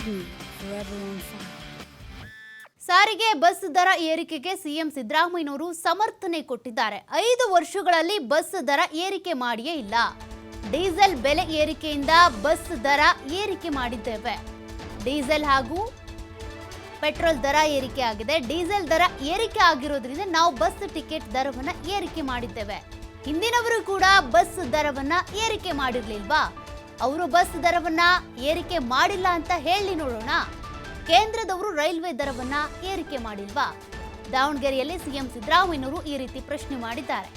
me forever on fire. ಸಾರಿಗೆ bus ದರ ಏರಿಕೆಗೆ ಸಿಎಂ ಸಿದ್ದರಾಮಯ್ಯನವರು ಸಮರ್ಥನೆ ಕೊಟ್ಟಿದ್ದಾರೆ. 5 ವರ್ಷಗಳಲ್ಲಿ ಬಸ್ ದರ ಏರಿಕೆ ಮಾಡಿಯೇ ಇಲ್ಲ. ಡೀಸೆಲ್ ಬೆಲೆ ಏರಿಕೆಯಿಂದ ಬಸ್ ದರ ಏರಿಕೆ ಮಾಡಿದ್ದೇವೆ. ಡೀಸೆಲ್ ಹಾಗೂ ಪೆಟ್ರೋಲ್ ದರ ಏರಿಕೆ ಆಗಿದೆ. ಡೀಸೆಲ್ ದರ ಏರಿಕೆ ಆಗಿರೋದ್ರಿಂದ ನಾವು ಬಸ್ ಟಿಕೆಟ್ ದರವನ್ನ ಏರಿಕೆ ಮಾಡಿದ್ದೇವೆ. ಹಿಂದಿನವರು ಕೂಡ ಬಸ್ ದರವನ್ನ ಏರಿಕೆ ಮಾಡಿರ್ಲಿಲ್ವಾ? ಅವರು ಬಸ್ ದರವನ್ನ ಏರಿಕೆ ಮಾಡಿಲ್ಲ ಅಂತ ಹೇಳಿ ನೋಡೋಣ. ಕೇಂದ್ರದವರು ರೈಲ್ವೆ ದರವನ್ನ ಏರಿಕೆ ಮಾಡಿಲ್ವಾ? ದಾವಣಗೆರೆಯಲ್ಲಿ ಸಿಎಂ ಸಿದ್ದರಾಮಯ್ಯನವರು ಈ ರೀತಿ ಪ್ರಶ್ನೆ ಮಾಡಿದ್ದಾರೆ.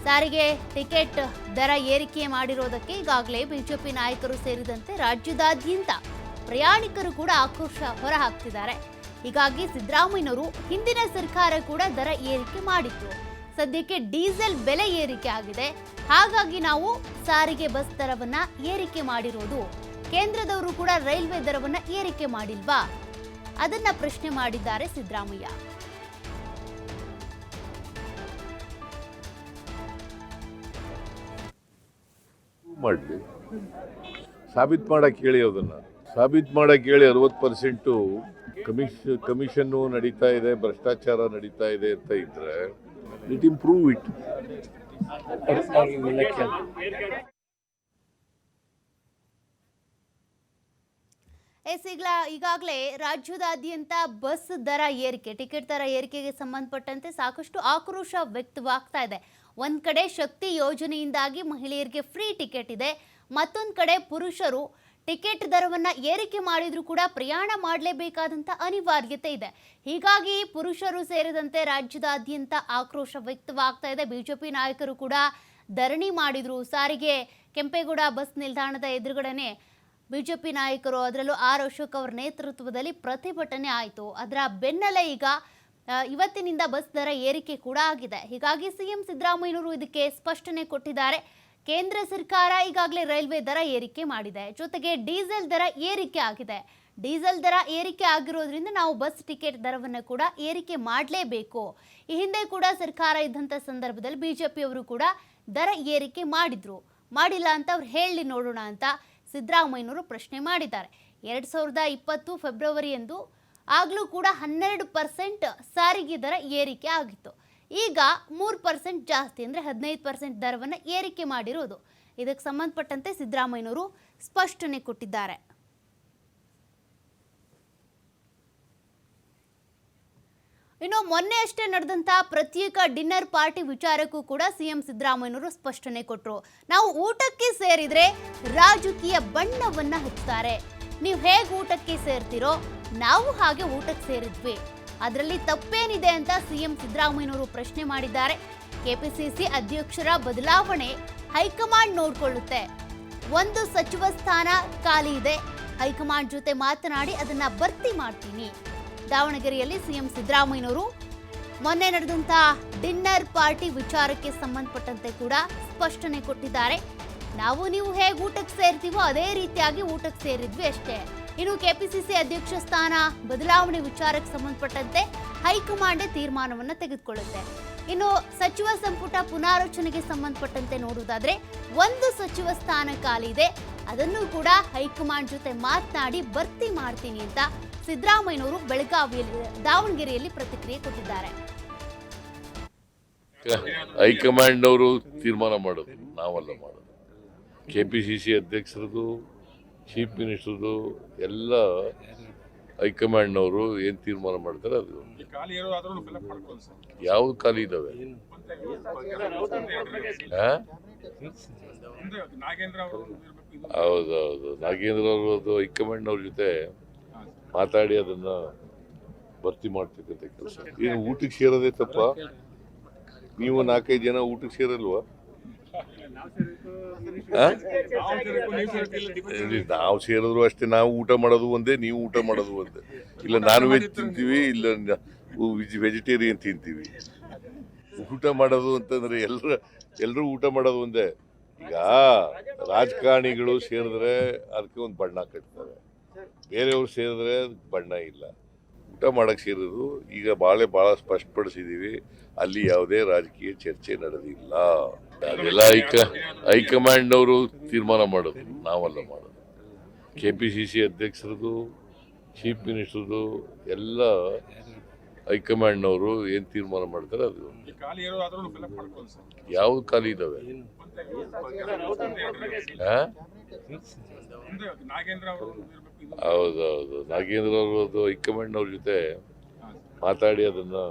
ಸಾರಿಗೆ ಟಿಕೆಟ್ ದರ ಏರಿಕೆ ಮಾಡಿರೋದಕ್ಕೆ ಈಗಾಗಲೇ ಬಿಜೆಪಿ ನಾಯಕರು ಸೇರಿದಂತೆ ರಾಜ್ಯದಾದ್ಯಂತ ಪ್ರಯಾಣಿಕರು ಕೂಡ ಆಕ್ರೋಶ ಹೊರಹಾಕ್ತಿದ್ದಾರೆ. ಹೀಗಾಗಿ ಸಿದ್ದರಾಮಯ್ಯನವರು ಹಿಂದಿನ ಸರ್ಕಾರ ಕೂಡ ದರ ಏರಿಕೆ ಮಾಡಿತ್ತು. ಸದ್ಯಕ್ಕೆ ಡೀಸೆಲ್ ಬೆಲೆ ಏರಿಕೆ ಆಗಿದೆ. ಹಾಗಾಗಿ ನಾವು ಸಾರಿಗೆ ಬಸ್ ದರವನ್ನ ಏರಿಕೆ ಮಾಡಿರೋದು. ಕೇಂದ್ರದವರು ಕೂಡ ರೈಲ್ವೆ ದರವನ್ನ ಏರಿಕೆ ಮಾಡಿಲ್ವಾ? ಅದನ್ನ ಪ್ರಶ್ನೆ ಮಾಡಿದ್ದಾರೆ ಸಿದ್ದರಾಮಯ್ಯ. ಮಾಡಲಿ ಸಾಬೀತು ಮಾಡಕ್ಕೆ ಹೇಳಿ, ಅದನ್ನ ಸಾಬೀತು ಮಾಡಕ್ಕೆ ಹೇಳಿ. 60% ಕಮಿಷನ್ನು ನಡೀತಾ ಇದೆ, ಭ್ರಷ್ಟಾಚಾರ ನಡೀತಾ ಇದೆ ಅಂತ ಇದ್ರೆ ಇಟ್ ಇಂಪ್ರೂವ್ ಇಟ್. ಈಗಾಗಲೇ ರಾಜ್ಯದಾದ್ಯಂತ ಬಸ್ ದರ ಏರಿಕೆ, ಟಿಕೆಟ್ ದರ ಏರಿಕೆಗೆ ಸಂಬಂಧಪಟ್ಟಂತೆ ಸಾಕಷ್ಟು ಆಕ್ರೋಶ ವ್ಯಕ್ತವಾಗ್ತಾ ಇದೆ. ಒಂದ್ ಕಡೆ ಶಕ್ತಿ ಯೋಜನೆಯಿಂದಾಗಿ ಮಹಿಳೆಯರಿಗೆ ಫ್ರೀ ಟಿಕೆಟ್ ಇದೆ, ಮತ್ತೊಂದು ಕಡೆ ಪುರುಷರು ಟಿಕೆಟ್ ದರವನ್ನ ಏರಿಕೆ ಮಾಡಿದ್ರು ಕೂಡ ಪ್ರಯಾಣ ಮಾಡಲೇಬೇಕಾದಂತ ಅನಿವಾರ್ಯತೆ ಇದೆ. ಹೀಗಾಗಿ ಪುರುಷರು ಸೇರಿದಂತೆ ರಾಜ್ಯದಾದ್ಯಂತ ಆಕ್ರೋಶ ವ್ಯಕ್ತವಾಗ್ತಾ ಇದೆ. ಬಿಜೆಪಿ ನಾಯಕರು ಕೂಡ ಧರಣಿ ಮಾಡಿದ್ರು. ಸಾರಿಗೆ ಕೆಂಪೇಗೌಡ ಬಸ್ ನಿಲ್ದಾಣದ ಎದುರುಗಡೆನೆ ಬಿಜೆಪಿ ನಾಯಕರು, ಅದರಲ್ಲೂ ಆರ್ ಅಶೋಕ್ ಅವರ ನೇತೃತ್ವದಲ್ಲಿ ಪ್ರತಿಭಟನೆ ಆಯಿತು. ಅದರ ಬೆನ್ನಲ್ಲೇ ಈಗ ಇವತ್ತಿನಿಂದ ಬಸ್ ದರ ಏರಿಕೆ ಕೂಡ ಆಗಿದೆ. ಹೀಗಾಗಿ ಸಿಎಂ ಸಿದ್ದರಾಮಯ್ಯನವರು ಇದಕ್ಕೆ ಸ್ಪಷ್ಟನೆ ಕೊಟ್ಟಿದ್ದಾರೆ. ಕೇಂದ್ರ ಸರ್ಕಾರ ಈಗಾಗಲೇ ರೈಲ್ವೆ ದರ ಏರಿಕೆ ಮಾಡಿದೆ, ಜೊತೆಗೆ ಡೀಸೆಲ್ ದರ ಏರಿಕೆ ಆಗಿದೆ. ಡೀಸೆಲ್ ದರ ಏರಿಕೆ ಆಗಿರೋದ್ರಿಂದ ನಾವು ಬಸ್ ಟಿಕೆಟ್ ದರವನ್ನು ಕೂಡ ಏರಿಕೆ ಮಾಡಲೇಬೇಕು. ಈ ಹಿಂದೆ ಕೂಡ ಸರ್ಕಾರ ಇದ್ದಂಥ ಸಂದರ್ಭದಲ್ಲಿ ಬಿಜೆಪಿಯವರು ಕೂಡ ದರ ಏರಿಕೆ ಮಾಡಿಲ್ಲ ಅಂತ ಅವ್ರು ಹೇಳಿ ನೋಡೋಣ ಅಂತ ಸಿದ್ದರಾಮಯ್ಯನವರು ಪ್ರಶ್ನೆ ಮಾಡಿದ್ದಾರೆ. 2020 ಫೆಬ್ರವರಿಯಂದು ಆಗಲೂ ಕೂಡ 12% ಸಾರಿಗೆ ದರ ಏರಿಕೆ ಆಗಿತ್ತು. ಈಗ 3% ಜಾಸ್ತಿ, ಅಂದರೆ 15% ದರವನ್ನು ಏರಿಕೆ ಮಾಡಿರೋದು. ಇದಕ್ಕೆ ಸಂಬಂಧಪಟ್ಟಂತೆ ಸಿದ್ದರಾಮಯ್ಯನವರು ಸ್ಪಷ್ಟನೆ ಕೊಟ್ಟಿದ್ದಾರೆ. ಇನ್ನು ಮೊನ್ನೆ ಅಷ್ಟೇ ನಡೆದಂಥ ಪ್ರತ್ಯೇಕ ಡಿನ್ನರ್ ಪಾರ್ಟಿ ವಿಚಾರಕ್ಕೂ ಕೂಡ ಸಿಎಂ ಸಿದ್ದರಾಮಯ್ಯನವರು ಸ್ಪಷ್ಟನೆ ಕೊಟ್ಟರು. ನಾವು ಊಟಕ್ಕೆ ಸೇರಿದ್ರೆ ರಾಜಕೀಯ ಬಣ್ಣವನ್ನ ಹಚ್ತಾರೆ. ನೀವು ಹೇಗೆ ಊಟಕ್ಕೆ ಸೇರ್ತಿರೋ ನಾವು ಹಾಗೆ ಊಟಕ್ಕೆ ಸೇರಿದ್ವಿ, ಅದರಲ್ಲಿ ತಪ್ಪೇನಿದೆ ಅಂತ ಸಿಎಂ ಸಿದ್ದರಾಮಯ್ಯನವರು ಪ್ರಶ್ನೆ ಮಾಡಿದ್ದಾರೆ. ಕೆಪಿಸಿಸಿ ಅಧ್ಯಕ್ಷರ ಬದಲಾವಣೆ ಹೈಕಮಾಂಡ್ ನೋಡ್ಕೊಳ್ಳುತ್ತೆ. 1 ಸಚಿವ ಸ್ಥಾನ ಖಾಲಿ ಇದೆ, ಹೈಕಮಾಂಡ್ ಜೊತೆ ಮಾತನಾಡಿ ಅದನ್ನ ಭರ್ತಿ ಮಾಡ್ತೀನಿ. ದಾವಣಗೆರೆಯಲ್ಲಿ ಸಿಎಂ ಸಿದ್ದರಾಮಯ್ಯನವರು ಮೊನ್ನೆ ನಡೆದಂಥ ಡಿನ್ನರ್ ಪಾರ್ಟಿ ವಿಚಾರಕ್ಕೆ ಸಂಬಂಧಪಟ್ಟಂತೆ ಕೂಡ ಸ್ಪಷ್ಟನೆ ಕೊಟ್ಟಿದ್ದಾರೆ. ನಾವು ನೀವು ಹೇಗೆ ಊಟಕ್ಕೆ ಸೇರ್ತೀವೋ ಅದೇ ರೀತಿಯಾಗಿ ಊಟಕ್ಕೆ ಸೇರಿದ್ವಿ ಅಷ್ಟೇ. ಇನ್ನು ಕೆಪಿಸಿಸಿ ಅಧ್ಯಕ್ಷ ಸ್ಥಾನ ಬದಲಾವಣೆ ವಿಚಾರಕ್ಕೆ ಸಂಬಂಧಪಟ್ಟಂತೆ ಹೈಕಮಾಂಡ್ ತೀರ್ಮಾನವನ್ನು ತೆಗೆದುಕೊಳ್ಳುತ್ತೆ. ಇನ್ನು ಸಚಿವ ಸಂಪುಟ ಪುನಾರಚನೆಗೆ ಸಂಬಂಧಪಟ್ಟಂತೆ ನೋಡುವುದಾದ್ರೆ 1 ಸಚಿವ ಸ್ಥಾನ ಖಾಲಿ ಇದೆ, ಅದನ್ನು ಕೂಡ ಹೈಕಮಾಂಡ್ ಜೊತೆ ಮಾತನಾಡಿ ಭರ್ತಿ ಮಾಡ್ತೀನಿ ಅಂತ ಸಿದ್ದರಾಮಯ್ಯನವರು ದಾವಣಗೆರೆಯಲ್ಲಿ ಪ್ರತಿಕ್ರಿಯೆ ಕೊಟ್ಟಿದ್ದಾರೆ. ಹೈಕಮಾಂಡ್ ಅವರು ತೀರ್ಮಾನ ಮಾಡೋದು, ನಾವಲ್ಲ ಮಾಡೋದು. ಕೆಪಿಸಿಸಿ ಅಧ್ಯಕ್ಷರದು, ಚೀಫ್ ಮಿನಿಸ್ಟರ್ದು ಎಲ್ಲ ಹೈಕಮಾಂಡ್ನವರು ಏನು ತೀರ್ಮಾನ ಮಾಡ್ತಾರೆ ಅದು. ಯಾವ್ದು ಖಾಲಿ ಇದಾವೆ? ಹೌದೌದು, ನಾಗೇಂದ್ರ ಅವರು ಹೈಕಮಾಂಡ್ನವ್ರ ಜೊತೆ ಮಾತಾಡಿ ಅದನ್ನ ಭರ್ತಿ ಮಾಡ್ತಕ್ಕಂಥ ಕೆಲಸ. ಏನು ಊಟಕ್ಕೆ ಸೇರೋದೇ ತಪ್ಪ? ನೀವು 4-5 ಜನ ಊಟಕ್ಕೆ ಸೇರಲ್ವಾ? ನಾವು ಸೇರಿದ್ರು ಅಷ್ಟೇ. ನಾವು ಊಟ ಮಾಡೋದು ಒಂದೇ, ನೀವು ಊಟ ಮಾಡೋದು ಒಂದೇ. ಇಲ್ಲ ನಾನ್ ವೆಜ್ ತಿಂತೀವಿ, ಇಲ್ಲ ವೆಜಿಟೇರಿಯನ್ ತಿಂತೀವಿ. ಊಟ ಮಾಡೋದು ಅಂತಂದ್ರೆ ಎಲ್ಲರೂ ಊಟ ಮಾಡೋದು ಒಂದೇ. ಈಗ ರಾಜಕಾರಣಿಗಳು ಸೇರಿದ್ರೆ ಅದಕ್ಕೆ ಒಂದು ಬಣ್ಣ ಕಟ್ತಾರೆ, ಬೇರೆಯವ್ರು ಸೇರಿದ್ರೆ ಬಣ್ಣ ಇಲ್ಲ. ಊಟ ಮಾಡಕ್ಕೆ ಸೇರೋದು. ಈಗ ಭಾಳ ಸ್ಪಷ್ಟಪಡಿಸಿದ್ದೀವಿ, ಅಲ್ಲಿ ಯಾವುದೇ ರಾಜಕೀಯ ಚರ್ಚೆ ನಡೆದಿಲ್ಲ. ಅದೆಲ್ಲ ಹೈಕಮಾಂಡ್ ಅವರು ತೀರ್ಮಾನ ಮಾಡೋದು, ನಾವಲ್ಲ ಮಾಡೋದು. ಕೆಪಿಸಿಸಿ ಅಧ್ಯಕ್ಷರದು, ಚೀಫ್ ಮಿನಿಸ್ಟರ್ದು ಎಲ್ಲ ಹೈಕಮಾಂಡ್ನವರು ಏನು ತೀರ್ಮಾನ ಮಾಡ್ತಾರೆ ಅದು. ಖಾಲಿ ಇರೋದಾದ್ರೂ ಫಿಲಪ್ ಮಾಡ್ಕೊಳ್ಳಿ ಸರ್. ಯಾವ್ದು ಖಾಲಿ ಇದ್ದಾವೆ? ನಾಗೇಂದ್ರ ಅವರು ಇರ್ಬೇಕು. ಹೌದೌದು, ನಾಗೇಂದ್ರ ಅವರದ್ದು ಹೈಕಮಾಂಡ್ನವ್ರ ಜೊತೆ ಮಾತಾಡಿ ಅದನ್ನು